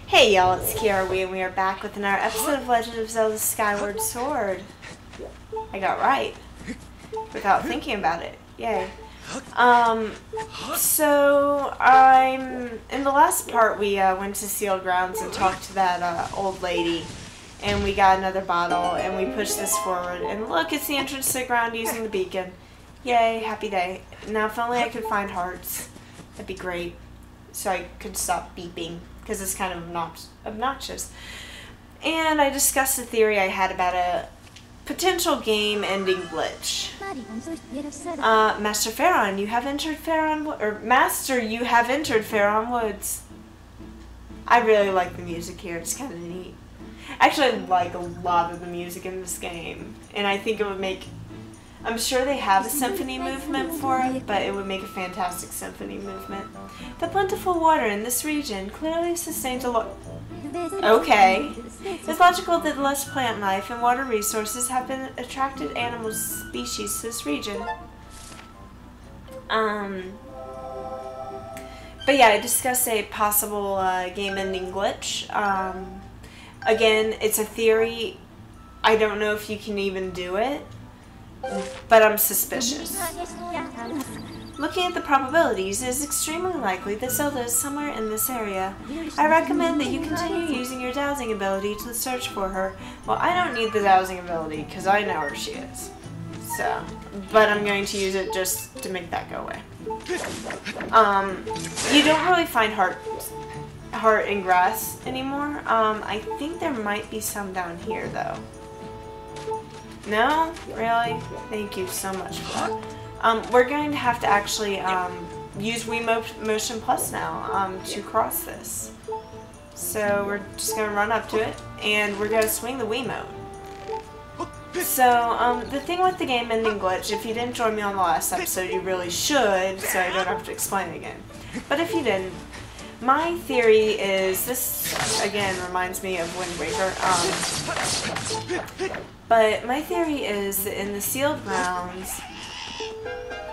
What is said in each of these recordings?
Hey y'all, it's Kiwi and we are back with another episode of Legend of Zelda Skyward Sword. I got right. Without thinking about it. Yay. So I'm in the last part we went to Sealed Grounds and talked to that old lady. And we got another bottle and we pushed this forward. And look, it's the entrance to the ground using the beacon. Yay, happy day. Now if only I could find hearts. That'd be great. So I could stop beeping. Because it's kind of obnoxious. And I discussed the theory I had about a potential game-ending glitch. Master Pharaon, you have entered Pharaon Master, you have entered Pharaon Woods. I really like the music here. It's kind of neat. Actually, I like a lot of the music in this game, and I think it would make. I'm sure they have a symphony movement for it, but it would make a fantastic symphony movement. The plentiful water in this region clearly sustains a lot. Okay. It's logical that less plant life and water resources have been attracted animal species to this region. But yeah, I discussed a possible game-ending glitch. Again, it's a theory. I don't know if you can even do it. But I'm suspicious. Looking at the probabilities, it is extremely likely that Zelda is somewhere in this area. I recommend that you continue using your dowsing ability to search for her. Well, I don't need the dowsing ability because I know where she is. So, but I'm going to use it just to make that go away. You don't really find heart in grass anymore. I think there might be some down here though. No? Really? Thank you so much for that. We're going to have to actually use Wii Motion Plus now to cross this. So we're just going to run up to it and we're going to swing the Wiimote. So the thing with the game ending glitch, if you didn't join me on the last episode, you really should, so I don't have to explain it again. But if you didn't, my theory is, this again reminds me of Wind Waker, but my theory is that in the Sealed Grounds,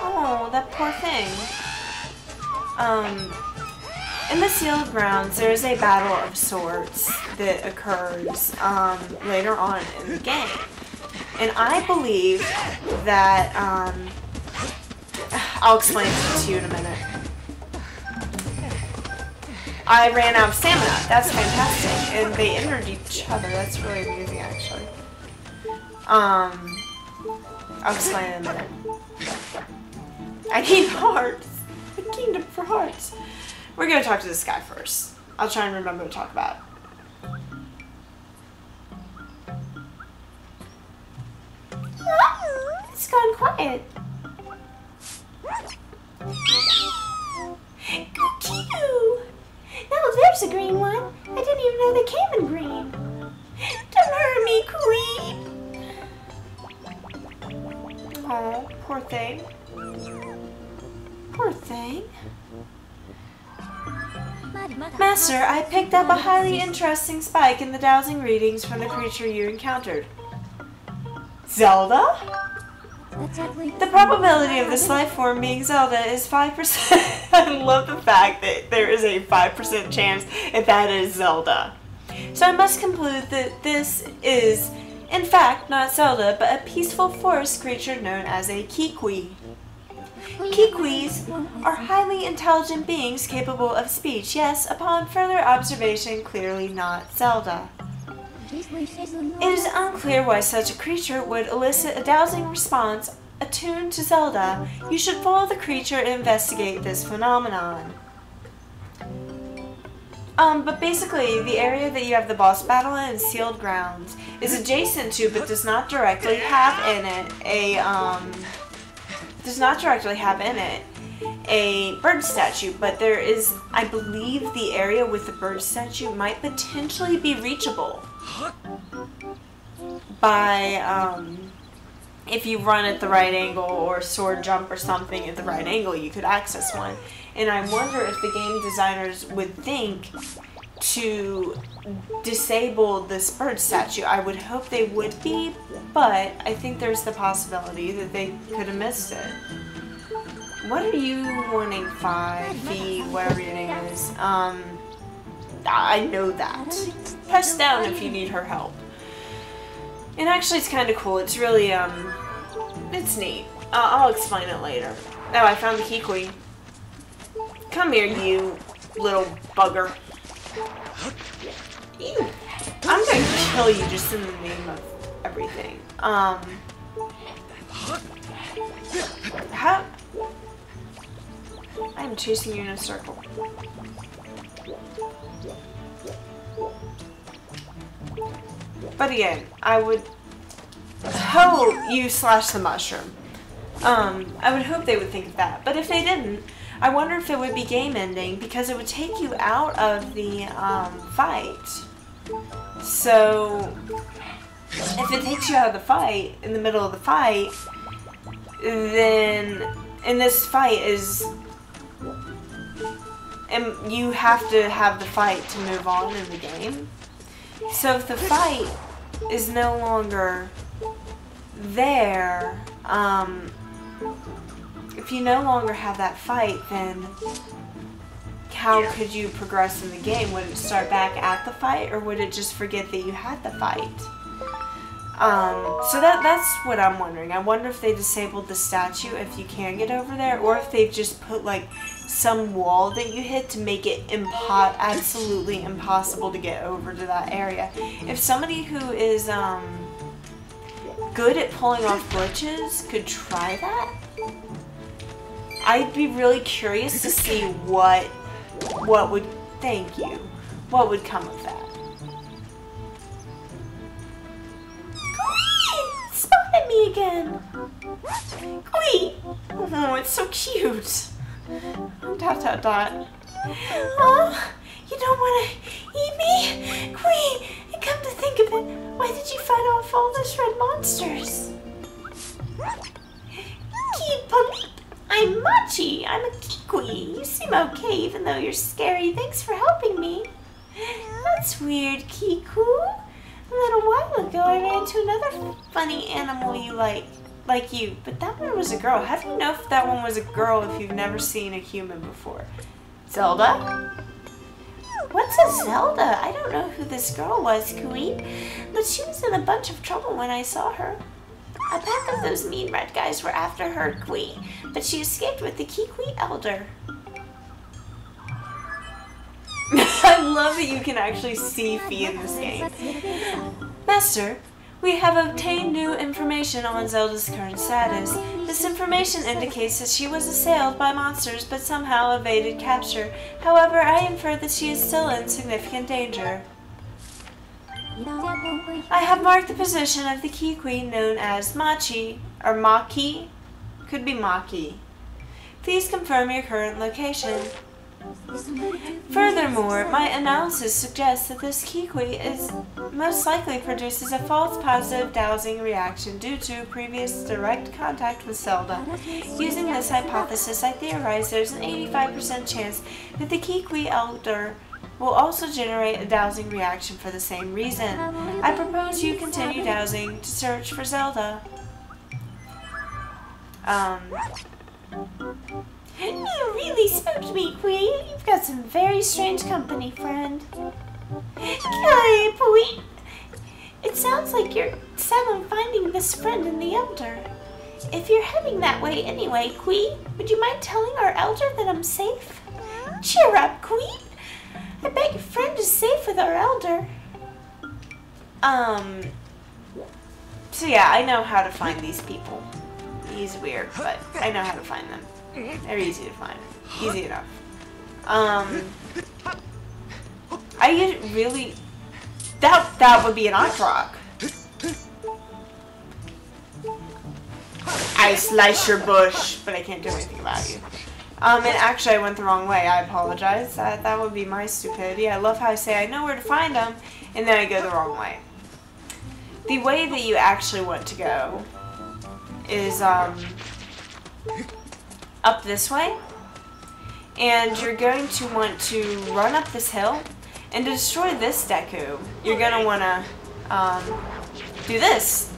oh, that poor thing. In the Sealed Grounds, there is a battle of swords that occurs later on in the game. And I believe that, I'll explain it to you in a minute. I ran out of stamina. That's fantastic. And they entered each other. That's really amusing, actually. I'll explain in a minute. I need hearts. A kingdom for hearts. We're going to talk to this guy first. I'll try and remember to talk about it. It's gone quiet. Cute. Now there's a green one. I didn't even know they came in green. Don't hurt me, Queen. Oh, poor thing. Poor thing. Master, I picked up a highly interesting spike in the dowsing readings from the creature you encountered. Zelda? The probability of this life form being Zelda is 5%. I love the fact that there is a 5% chance if that is Zelda. So I must conclude that this is, in fact, not Zelda, but a peaceful forest creature known as a Kikwi. Kikwis are highly intelligent beings capable of speech. Yes, upon further observation, clearly not Zelda. It is unclear why such a creature would elicit a dowsing response attuned to Zelda. You should follow the creature and investigate this phenomenon. But basically, the area that you have the boss battle in, Sealed Grounds, is adjacent to, but does not directly have in it a bird statue. But there is, I believe, the area with the bird statue might potentially be reachable by if you run at the right angle or sword jump or something at the right angle, you could access one. And I wonder if the game designers would think to disable this bird statue. I would hope they would be, but I think there's the possibility that they could have missed it. What are you wanting, 5 feet, whatever your name is? I know that. Press down if you need her help. And actually it's kind of cool. It's really, it's neat. I'll explain it later. Oh, I found the Kikwi. Come here, you little bugger. Ew. I'm gonna kill you just in the name of everything. How? I'm chasing you in a circle. But again, I would hope you slash the mushroom. I would hope they would think of that. But if they didn't, I wonder if it would be game ending because it would take you out of the fight. So if it takes you out of the fight, in the middle of the fight, then in this fight is, and you have to have the fight to move on in the game. So if the fight is no longer there, if you no longer have that fight, then how could you progress in the game? Would it start back at the fight, or would it just forget that you had the fight? So that's what I'm wondering. I wonder if they disabled the statue if you can get over there, or if they've just put like some wall that you hit to make it absolutely impossible to get over to that area. If somebody who is good at pulling off glitches could try that, I'd be really curious to see what would, thank you, what would come of that. Spotted me again. Kikwi. Oh, it's so cute. Dot dot dot. Oh, you don't want to eat me? Kikwi, come to think of it, why did you fight off all those red monsters? Keep I'm Machi. I'm a Kikwi. You seem okay even though you're scary. Thanks for helping me. That's weird, Kiku. A little while ago I ran into another funny animal you like you, but that one was a girl. How do you know if that one was a girl if you've never seen a human before? Zelda? What's a Zelda? I don't know who this girl was, Kikwi, but she was in a bunch of trouble when I saw her. A pack of those mean red guys were after her, Kikwi, but she escaped with the Kikwi Elder. I love that you can actually see Fee in this game. Master, we have obtained new information on Zelda's current status. This information indicates that she was assailed by monsters but somehow evaded capture. However, I infer that she is still in significant danger. I have marked the position of the Kikwi known as Machi, or Maki. Could be Maki. Please confirm your current location. Furthermore, my analysis suggests that this Kikwi is most likely produces a false positive dowsing reaction due to previous direct contact with Zelda. Using this hypothesis, I theorize there's an 85% chance that the Kikwi Elder will also generate a dowsing reaction for the same reason. I propose you continue dowsing to search for Zelda. You really spooked me, Kikwi. You've got some very strange company, friend. Kikwi, it sounds like you're set on finding this friend in the Elder. If you're heading that way anyway, Kikwi, would you mind telling our Elder that I'm safe? Cheer up, Kikwi. I bet your friend is safe with our Elder. So yeah, I know how to find these people. He's weird, but I know how to find them. They're easy to find. Easy enough. I really... That would be an art rock. I slice your bush, but I can't do anything about you. And actually I went the wrong way. I apologize. That would be my stupidity. I love how I say I know where to find them, and then I go the wrong way. The way that you actually want to go is, up this way, and you're going to want to run up this hill, and to destroy this Deku, you're going to want to do this.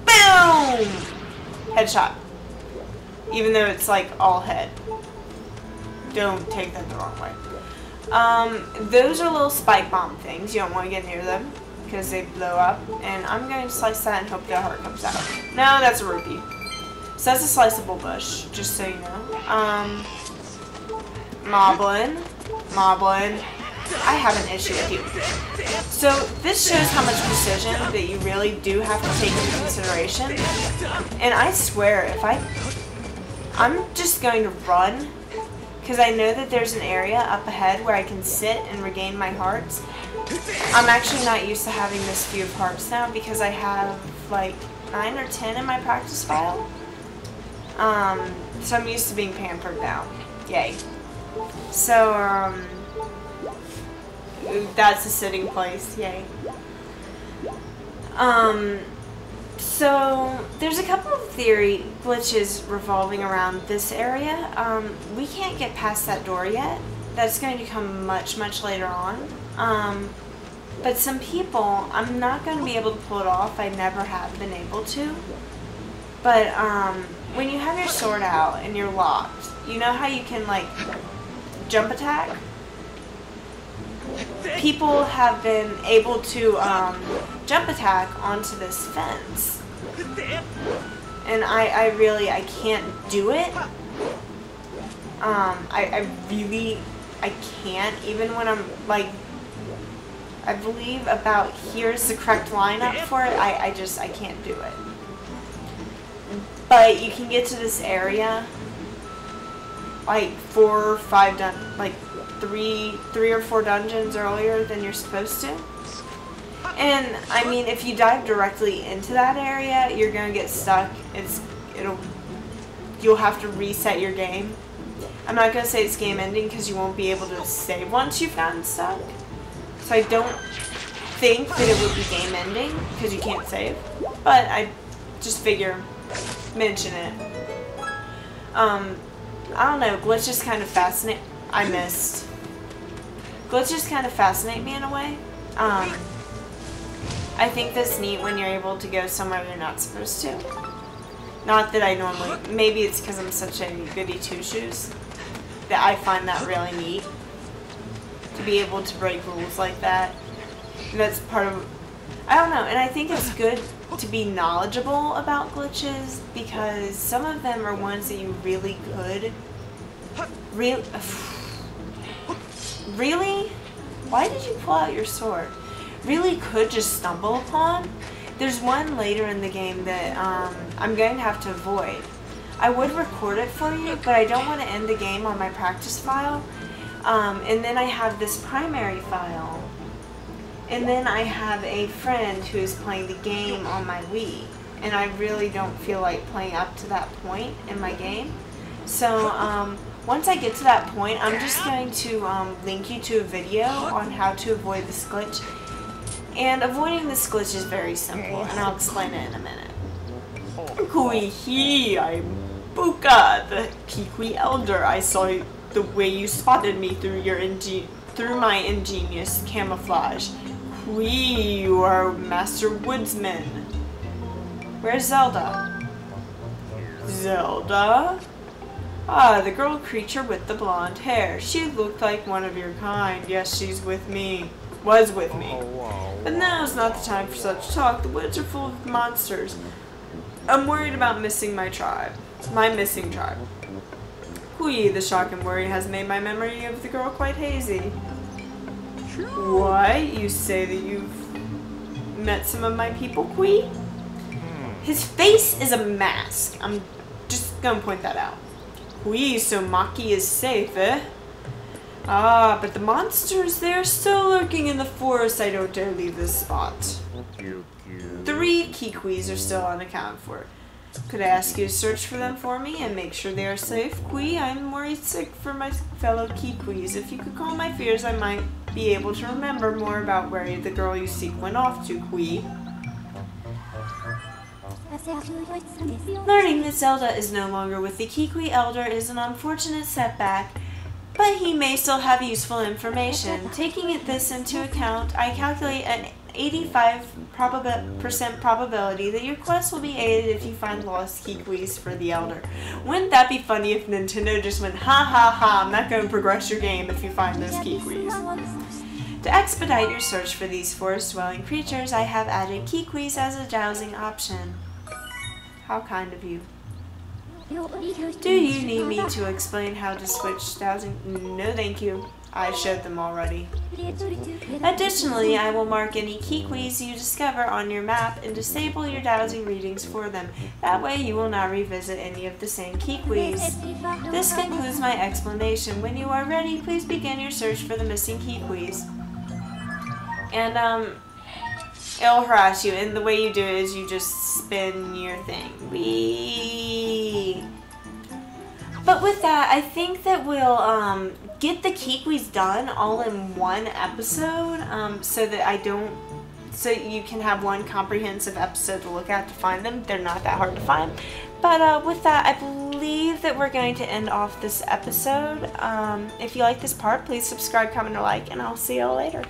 Boom! Headshot. Even though it's like all head. Don't take that the wrong way. Those are little spike bomb things. You don't want to get near them because they blow up. And I'm going to slice that and hope that heart comes out. No, that's a rupee. So that's a sliceable bush, just so you know. Moblin. I have an issue with you. So this shows how much precision that you really do have to take into consideration. And I swear, I'm just going to run, because I know that there's an area up ahead where I can sit and regain my hearts. I'm actually not used to having this few of hearts now because I have like 9 or 10 in my practice file. So I'm used to being pampered now. Yay. So, that's a sitting place. Yay. So there's a couple of theory glitches revolving around this area. We can't get past that door yet. That's going to come much, much later on. But some people, I'm not going to be able to pull it off. I never have been able to. But when you have your sword out and you're locked, you know how you can like jump attack? People have been able to jump attack onto this fence. And I can't do it. I can't, even when I'm like, I believe about here's the correct lineup for it, I can't do it. But you can get to this area like 4 or 5 like 3 or 4 dungeons earlier than you're supposed to. And I mean, if you dive directly into that area, you're gonna get stuck. You'll have to reset your game. I'm not gonna say it's game ending because you won't be able to save once you've gotten stuck. So I don't think that it would be game ending because you can't save. But I just figure mention it. I don't know. Glitches kind of fascinate. I missed. Glitches kind of fascinate me in a way. I think that's neat when you're able to go somewhere you're not supposed to. Not that I normally. Maybe it's because I'm such a goody two shoes that I find that really neat to be able to break rules like that. And that's part of. I don't know. And I think it's good to be knowledgeable about glitches because some of them are ones that you really could. Really? Why did you pull out your sword? Really could just stumble upon. There's one later in the game that I'm going to have to avoid. I would record it for you, but I don't want to end the game on my practice file. And then I have this primary file. And then I have a friend who's playing the game on my Wii. And I really don't feel like playing up to that point in my game. So, once I get to that point, I'm just going to link you to a video on how to avoid this glitch. And avoiding this glitch is very simple, and I'll explain it in a minute. Kikwi, I'm Buka, the Kikwi Elder. I saw the way you spotted me through my ingenious camouflage. Kikwi, you are Master Woodsman. Where's Zelda? Zelda? Ah, the girl creature with the blonde hair. She looked like one of your kind. Yes, she's with me. Was with me. But now is not the time for such talk. The woods are full of monsters. I'm worried about missing my tribe. My missing tribe. Kikwi, the shock and worry has made my memory of the girl quite hazy. What? You say that you've met some of my people, Kikwi? His face is a mask. I'm just gonna point that out. Kikwi, so Maki is safe, eh? Ah, but the monsters, they're still lurking in the forest. I don't dare leave this spot. 3 Kikwis are still unaccounted for. Could I ask you to search for them for me and make sure they are safe? Kikwi, I'm worried sick for my fellow Kikwis. If you could calm my fears, I might be able to remember more about where the girl you seek went off to, Kikwi. Learning that Zelda is no longer with the Kikwi Elder is an unfortunate setback, but he may still have useful information. Taking this into account, I calculate an 85% probability that your quest will be aided if you find lost kikwis for the Elder. Wouldn't that be funny if Nintendo just went, ha ha ha, I'm not going to progress your game if you find those kikwis. To expedite your search for these forest-dwelling creatures, I have added kikwis as a dowsing option. How kind of you. Do you need me to explain how to switch dowsing? No, thank you. I showed them already. Additionally, I will mark any kikwis you discover on your map and disable your dowsing readings for them. That way you will not revisit any of the same kikwis. This concludes my explanation. When you are ready, please begin your search for the missing kikwis. And it'll harass you, and the way you do it is you just spin your thing. Whee! But with that, I think that we'll get the kikwis done all in one episode, so you can have one comprehensive episode to look at to find them. They're not that hard to find. But with that, I believe that we're going to end off this episode. If you like this part, please subscribe, comment, or like, and I'll see you all later.